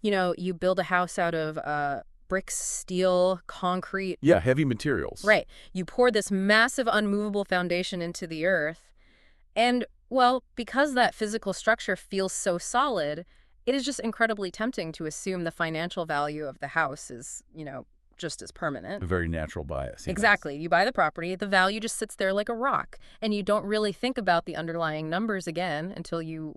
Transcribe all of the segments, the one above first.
You build a house out of bricks, steel, concrete. Yeah, heavy materials. Right. You pour this massive unmovable foundation into the earth. And, well, because that physical structure feels so solid, it is just incredibly tempting to assume the financial value of the house is, just as permanent. A very natural bias. Yes. Exactly. You buy the property, the value just sits there like a rock, and you don't really think about the underlying numbers again until you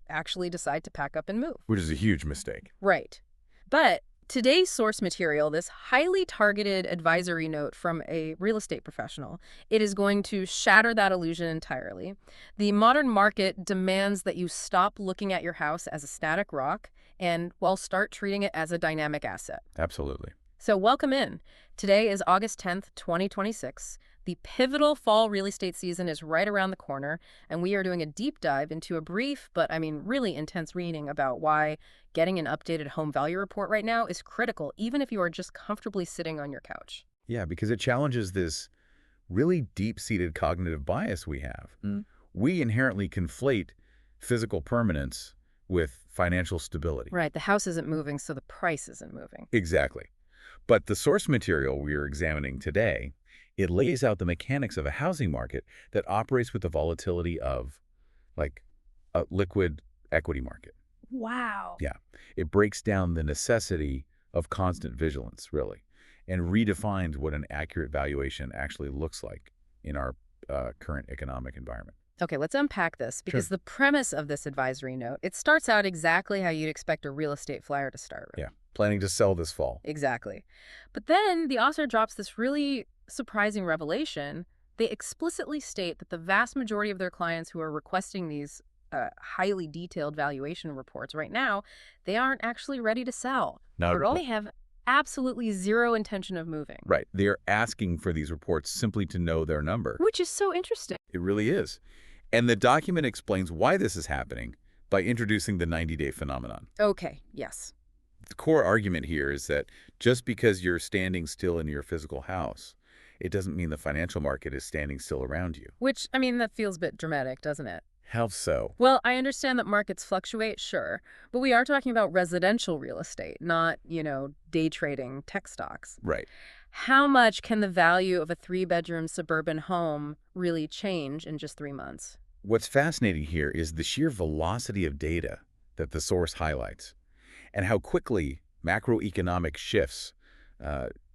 actually decide to pack up and move. Which is a huge mistake. Right. But today's source material, this highly targeted advisory note from a real estate professional, it is going to shatter that illusion entirely. The modern market demands that you stop looking at your house as a static rock and, well, start treating it as a dynamic asset. Absolutely. So welcome in. Today is August 10th, 2026. The pivotal fall real estate season is right around the corner, and we are doing a deep dive into a brief, but really intense reading about why getting an updated home value report right now is critical, even if you are just comfortably sitting on your couch. Yeah, because it challenges this really deep-seated cognitive bias we have. We inherently conflate physical permanence with financial stability. Right, the house isn't moving, so the price isn't moving. Exactly. But the source material we are examining today, it lays out the mechanics of a housing market that operates with the volatility of, like, a liquid equity market. Wow. Yeah. It breaks down the necessity of constant vigilance, really, and redefines what an accurate valuation actually looks like in our current economic environment. Okay, let's unpack this, because the premise of this advisory note, it starts out exactly how you'd expect a real estate flyer to start with. Yeah. Planning to sell this fall. Exactly. But then the author drops this really surprising revelation. They explicitly state that the vast majority of their clients who are requesting these highly detailed valuation reports right now, they aren't actually ready to sell. Not at all. They have absolutely zero intention of moving. Right. They're asking for these reports simply to know their number. Which is so interesting. It really is. And the document explains why this is happening by introducing the 90-day phenomenon. Okay, yes. The core argument here is that just because you're standing still in your physical house, it doesn't mean the financial market is standing still around you. Which, that feels a bit dramatic, doesn't it? How so? Well, I understand that markets fluctuate, sure, but we are talking about residential real estate, not, day trading tech stocks. Right. How much can the value of a 3-bedroom suburban home really change in just 3 months? What's fascinating here is the sheer velocity of data that the source highlights, and how quickly macroeconomic shifts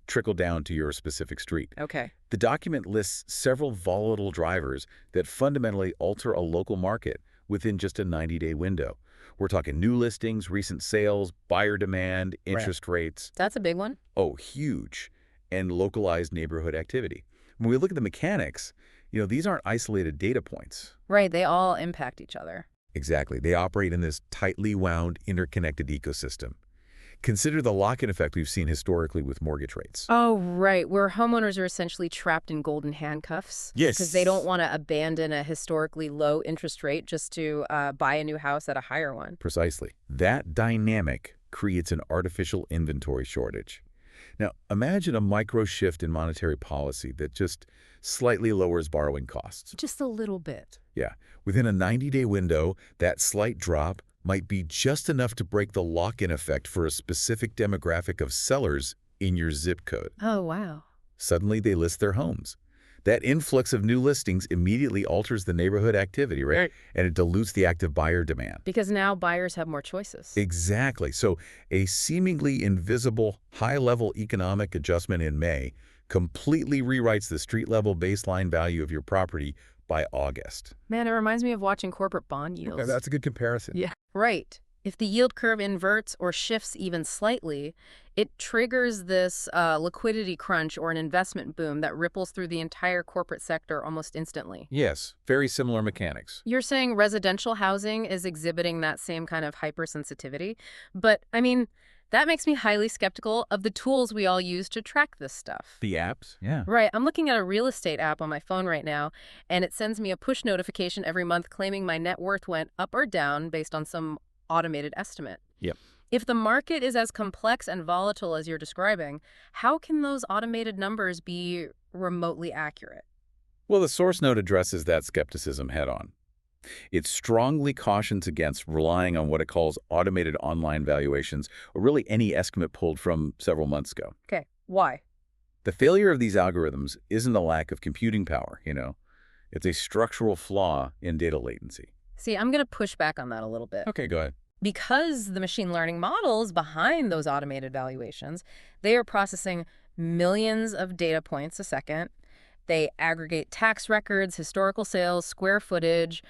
trickle down to your specific street. Okay. The document lists several volatile drivers that fundamentally alter a local market within just a 90-day window. We're talking new listings, recent sales, buyer demand, interest rates. That's a big one. Oh, huge. And localized neighborhood activity. When we look at the mechanics, these aren't isolated data points. Right, they all impact each other. Exactly. They operate in this tightly wound, interconnected ecosystem. Consider the lock-in effect we've seen historically with mortgage rates. Oh, right, where homeowners are essentially trapped in golden handcuffs. Yes. Because they don't want to abandon a historically low interest rate just to buy a new house at a higher one. Precisely. That dynamic creates an artificial inventory shortage. Now, imagine a micro shift in monetary policy that just slightly lowers borrowing costs. Just a little bit. Yeah. Within a 90-day window, that slight drop might be just enough to break the lock-in effect for a specific demographic of sellers in your zip code. Oh, wow. Suddenly, they list their homes. That influx of new listings immediately alters the neighborhood activity, right? And it dilutes the active buyer demand. Because now buyers have more choices. Exactly. So a seemingly invisible high-level economic adjustment in May completely rewrites the street-level baseline value of your property by August. Man, it reminds me of watching corporate bond yields. Okay, that's a good comparison. Yeah. Right. If the yield curve inverts or shifts even slightly, it triggers this liquidity crunch or an investment boom that ripples through the entire corporate sector almost instantly. Yes, very similar mechanics. You're saying residential housing is exhibiting that same kind of hypersensitivity, but that makes me highly skeptical of the tools we all use to track this stuff. The apps? Yeah. Right. I'm looking at a real estate app on my phone right now, and it sends me a push notification every month claiming my net worth went up or down based on some automated estimate. Yep. If the market is as complex and volatile as you're describing, how can those automated numbers be remotely accurate? Well, the source note addresses that skepticism head-on. It strongly cautions against relying on what it calls automated online valuations, or really any estimate pulled from several months ago. Okay, why? The failure of these algorithms isn't a lack of computing power, It's a structural flaw in data latency. See, I'm going to push back on that a little bit. Okay, go ahead. Because the machine learning models behind those automated valuations, they are processing millions of data points a second. They aggregate tax records, historical sales, square footage,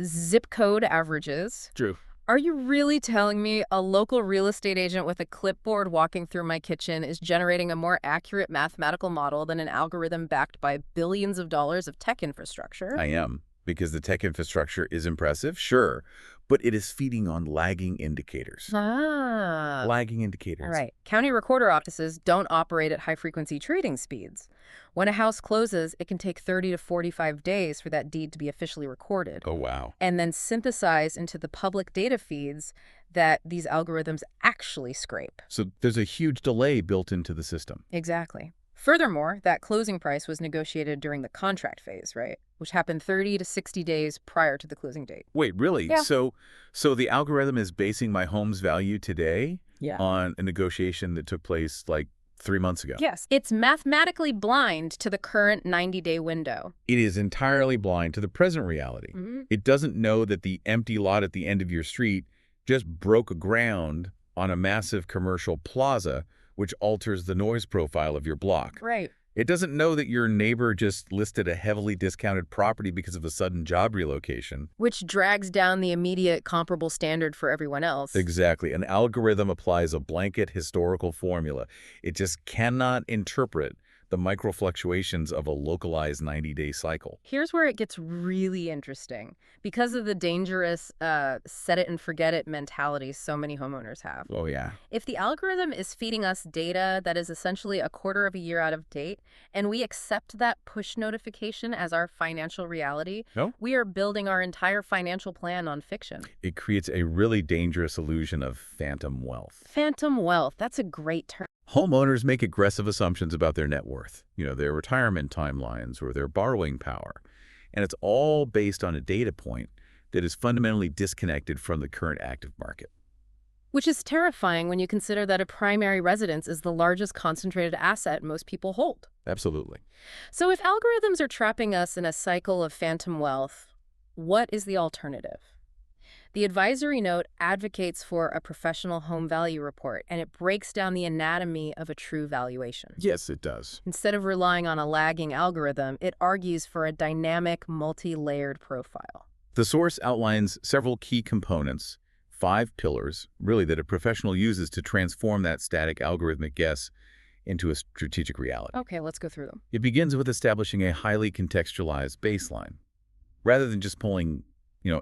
zip code averages. True. Are you really telling me a local real estate agent with a clipboard walking through my kitchen is generating a more accurate mathematical model than an algorithm backed by billions of dollars of tech infrastructure? I am, because the tech infrastructure is impressive, sure, but it is feeding on lagging indicators. Ah. Lagging All indicators. right. County recorder offices don't operate at high-frequency trading speeds. When a house closes, it can take 30 to 45 days for that deed to be officially recorded Oh, wow. and then synthesized into the public data feeds that these algorithms actually scrape. So there's a huge delay built into the system. Exactly. Furthermore, that closing price was negotiated during the contract phase, right? Which happened 30 to 60 days prior to the closing date. Wait, really? Yeah. So the algorithm is basing my home's value today Yeah. on a negotiation that took place like 3 months ago. Yes. It's mathematically blind to the current 90-day window. It is entirely blind to the present reality. It doesn't know that the empty lot at the end of your street just broke ground on a massive commercial plaza, which alters the noise profile of your block. Right. It doesn't know that your neighbor just listed a heavily discounted property because of a sudden job relocation. Which drags down the immediate comparable standard for everyone else. Exactly. An algorithm applies a blanket historical formula. It just cannot interpret the microfluctuations of a localized 90-day cycle. Here's where it gets really interesting. Because of the dangerous set it and forget it mentality so many homeowners have. Oh, yeah. If the algorithm is feeding us data that is essentially a quarter of a year out of date, and we accept that push notification as our financial reality, No? we are building our entire financial plan on fiction. It creates a really dangerous illusion of phantom wealth. Phantom wealth, that's a great term. Homeowners make aggressive assumptions about their net worth, their retirement timelines or their borrowing power. And it's all based on a data point that is fundamentally disconnected from the current active market. Which is terrifying when you consider that a primary residence is the largest concentrated asset most people hold. Absolutely. So if algorithms are trapping us in a cycle of phantom wealth, what is the alternative? The advisory note advocates for a professional home value report, and it breaks down the anatomy of a true valuation. Yes, it does. Instead of relying on a lagging algorithm, it argues for a dynamic, multi-layered profile. The source outlines several key components, 5 pillars, really, that a professional uses to transform that static algorithmic guess into a strategic reality. Okay, let's go through them. It begins with establishing a highly contextualized baseline. Rather than just pulling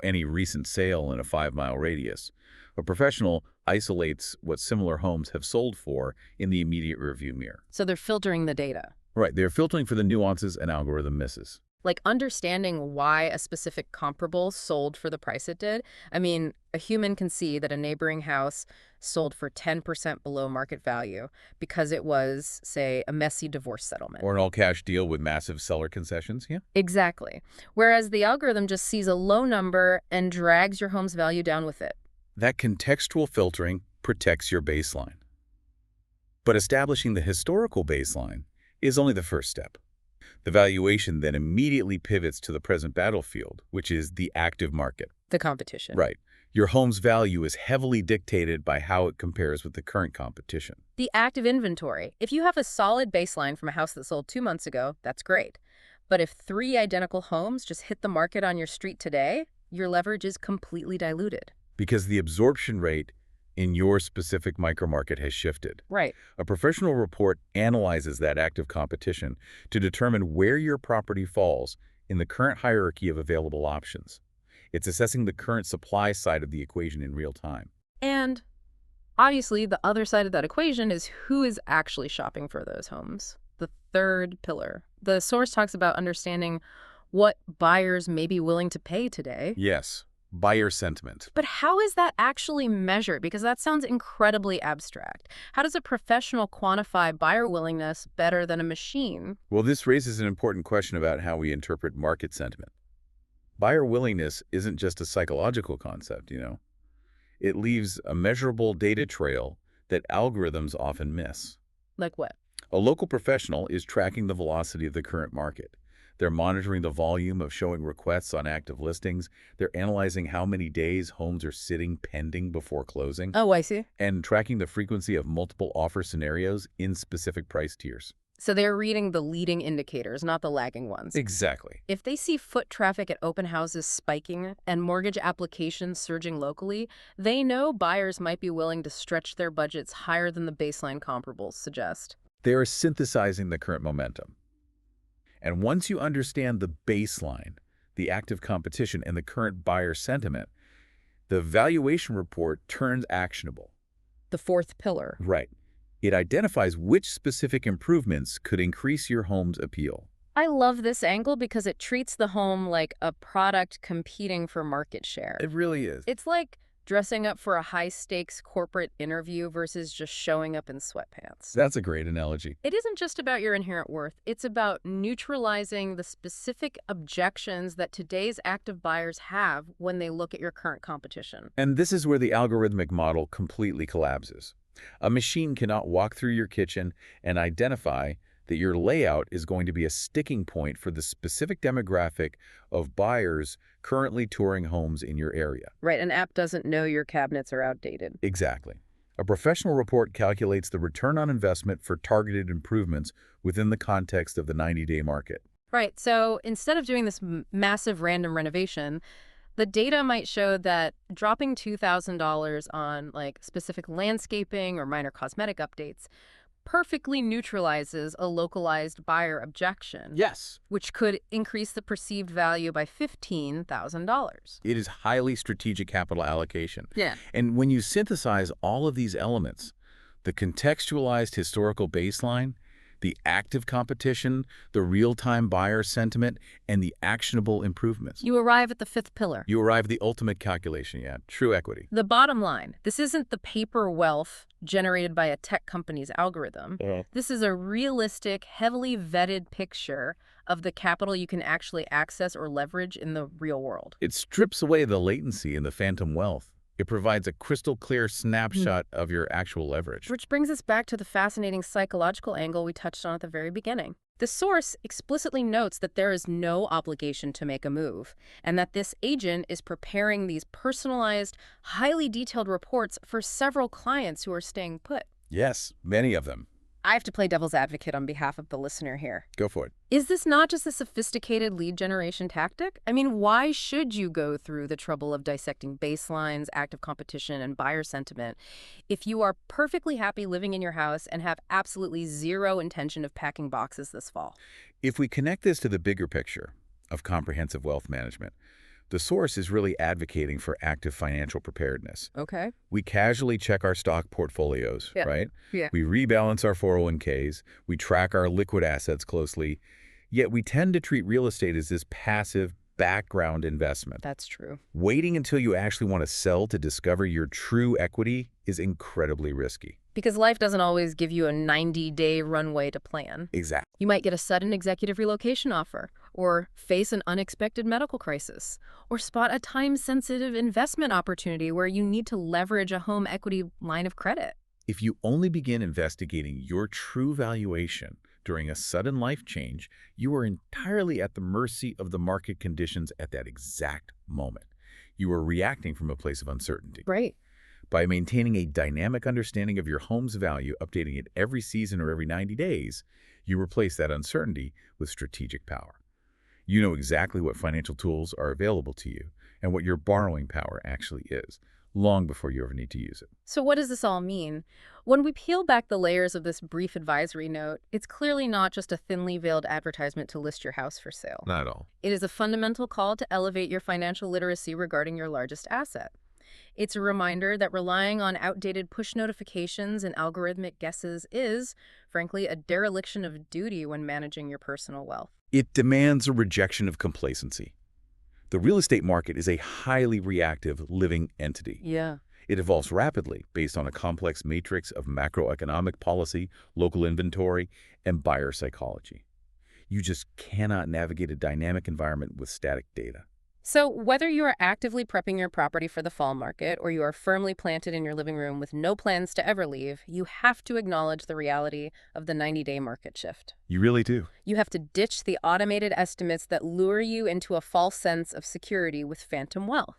any recent sale in a 5-mile radius, a professional isolates what similar homes have sold for in the immediate rearview mirror. So they're filtering the data. Right, they're filtering for the nuances an algorithm misses. Like understanding why a specific comparable sold for the price it did. I mean, a human can see that a neighboring house sold for 10% below market value because it was, say, a messy divorce settlement. Or an all-cash deal with massive seller concessions, yeah? Exactly. Whereas the algorithm just sees a low number and drags your home's value down with it. That contextual filtering protects your baseline. But establishing the historical baseline is only the first step. The valuation then immediately pivots to the present battlefield, which is the active market. The competition. Right. Your home's value is heavily dictated by how it compares with the current competition. The active inventory. If you have a solid baseline from a house that sold 2 months ago, that's great. But if 3 identical homes just hit the market on your street today, your leverage is completely diluted. Because the absorption rate in your specific micromarket has shifted. Right. A professional report analyzes that active competition to determine where your property falls in the current hierarchy of available options. It's assessing the current supply side of the equation in real time. And obviously, the other side of that equation is who is actually shopping for those homes. The third pillar. The source talks about understanding what buyers may be willing to pay today. Yes. Buyer sentiment. But how is that actually measured? Because that sounds incredibly abstract. How does a professional quantify buyer willingness better than a machine? Well, this raises an important question about how we interpret market sentiment. Buyer willingness isn't just a psychological concept. It leaves a measurable data trail that algorithms often miss. Like what? A local professional is tracking the velocity of the current market. They're monitoring the volume of showing requests on active listings. They're analyzing how many days homes are sitting pending before closing, Oh, I see. and tracking the frequency of multiple offer scenarios in specific price tiers. So they're reading the leading indicators, not the lagging ones. Exactly. If they see foot traffic at open houses spiking and mortgage applications surging locally, they know buyers might be willing to stretch their budgets higher than the baseline comparables suggest. They are synthesizing the current momentum. And once you understand the baseline, the active competition, and the current buyer sentiment, the valuation report turns actionable. The fourth pillar. Right. It identifies which specific improvements could increase your home's appeal. I love this angle because it treats the home like a product competing for market share. It really is. It's like dressing up for a high-stakes corporate interview versus just showing up in sweatpants. That's a great analogy. It isn't just about your inherent worth. It's about neutralizing the specific objections that today's active buyers have when they look at your current competition. And this is where the algorithmic model completely collapses. A machine cannot walk through your kitchen and identify that your layout is going to be a sticking point for the specific demographic of buyers currently touring homes in your area. Right, an app doesn't know your cabinets are outdated. Exactly. A professional report calculates the return on investment for targeted improvements within the context of the 90-day market. Right, so instead of doing this massive random renovation, the data might show that dropping $2,000 on specific landscaping or minor cosmetic updates perfectly neutralizes a localized buyer objection. Yes. Which could increase the perceived value by $15,000. It is highly strategic capital allocation. Yeah. And when you synthesize all of these elements, the contextualized historical baseline, the active competition, the real-time buyer sentiment, and the actionable improvements, You arrive at the fifth pillar. you arrive at the ultimate calculation, true equity. The bottom line, this isn't the paper wealth generated by a tech company's algorithm. This is a realistic, heavily vetted picture of the capital you can actually access or leverage in the real world. It strips away the latency and the phantom wealth. It provides a crystal clear snapshot of your actual leverage. Which brings us back to the fascinating psychological angle we touched on at the very beginning. The source explicitly notes that there is no obligation to make a move, and that this agent is preparing these personalized, highly detailed reports for several clients who are staying put. Yes, many of them. I have to play devil's advocate on behalf of the listener here. Go for it. Is this not just a sophisticated lead generation tactic? I mean, why should you go through the trouble of dissecting baselines, active competition, and buyer sentiment if you are perfectly happy living in your house and have absolutely zero intention of packing boxes this fall? If we connect this to the bigger picture of comprehensive wealth management, the source is really advocating for active financial preparedness. Okay. We casually check our stock portfolios, Yeah. right? Yeah. We rebalance our 401ks. We track our liquid assets closely. Yet we tend to treat real estate as this passive background investment. That's true. Waiting until you actually want to sell to discover your true equity is incredibly risky. Because life doesn't always give you a 90-day runway to plan. Exactly. You might get a sudden executive relocation offer, or face an unexpected medical crisis, or spot a time-sensitive investment opportunity where you need to leverage a home equity line of credit. If you only begin investigating your true valuation during a sudden life change, you are entirely at the mercy of the market conditions at that exact moment. You are reacting from a place of uncertainty. Right. By maintaining a dynamic understanding of your home's value, updating it every season or every 90 days, you replace that uncertainty with strategic power. You know exactly what financial tools are available to you and what your borrowing power actually is, long before you ever need to use it. So what does this all mean? When we peel back the layers of this brief advisory note, it's clearly not just a thinly veiled advertisement to list your house for sale. Not at all. It is a fundamental call to elevate your financial literacy regarding your largest asset. It's a reminder that relying on outdated push notifications and algorithmic guesses is, frankly, a dereliction of duty when managing your personal wealth. It demands a rejection of complacency. The real estate market is a highly reactive living entity. Yeah. It evolves rapidly based on a complex matrix of macroeconomic policy, local inventory, and buyer psychology. You just cannot navigate a dynamic environment with static data. So, whether you are actively prepping your property for the fall market or you are firmly planted in your living room with no plans to ever leave, you have to acknowledge the reality of the 90-day market shift. You really do. You have to ditch the automated estimates that lure you into a false sense of security with phantom wealth.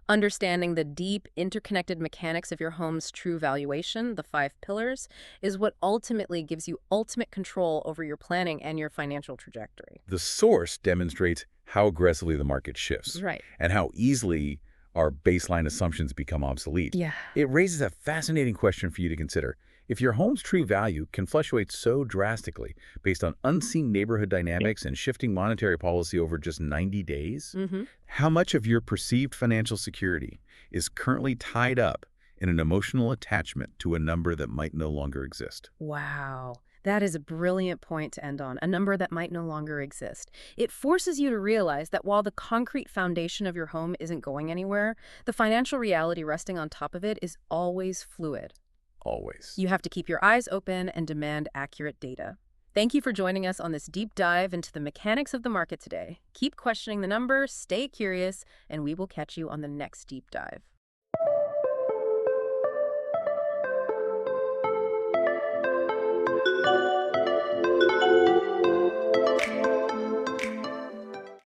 Understanding the deep, interconnected mechanics of your home's true valuation, the five pillars, is what ultimately gives you ultimate control over your planning and your financial trajectory. The source demonstrates how aggressively the market shifts Right. and how easily our baseline assumptions become obsolete. Yeah. It raises a fascinating question for you to consider. If your home's true value can fluctuate so drastically based on unseen neighborhood dynamics and shifting monetary policy over just 90 days, Mm-hmm. how much of your perceived financial security is currently tied up in an emotional attachment to a number that might no longer exist? Wow. That is a brilliant point to end on, a number that might no longer exist. It forces you to realize that while the concrete foundation of your home isn't going anywhere, the financial reality resting on top of it is always fluid. Always. You have to keep your eyes open and demand accurate data. Thank you for joining us on this deep dive into the mechanics of the market today. Keep questioning the numbers, stay curious, and we will catch you on the next deep dive.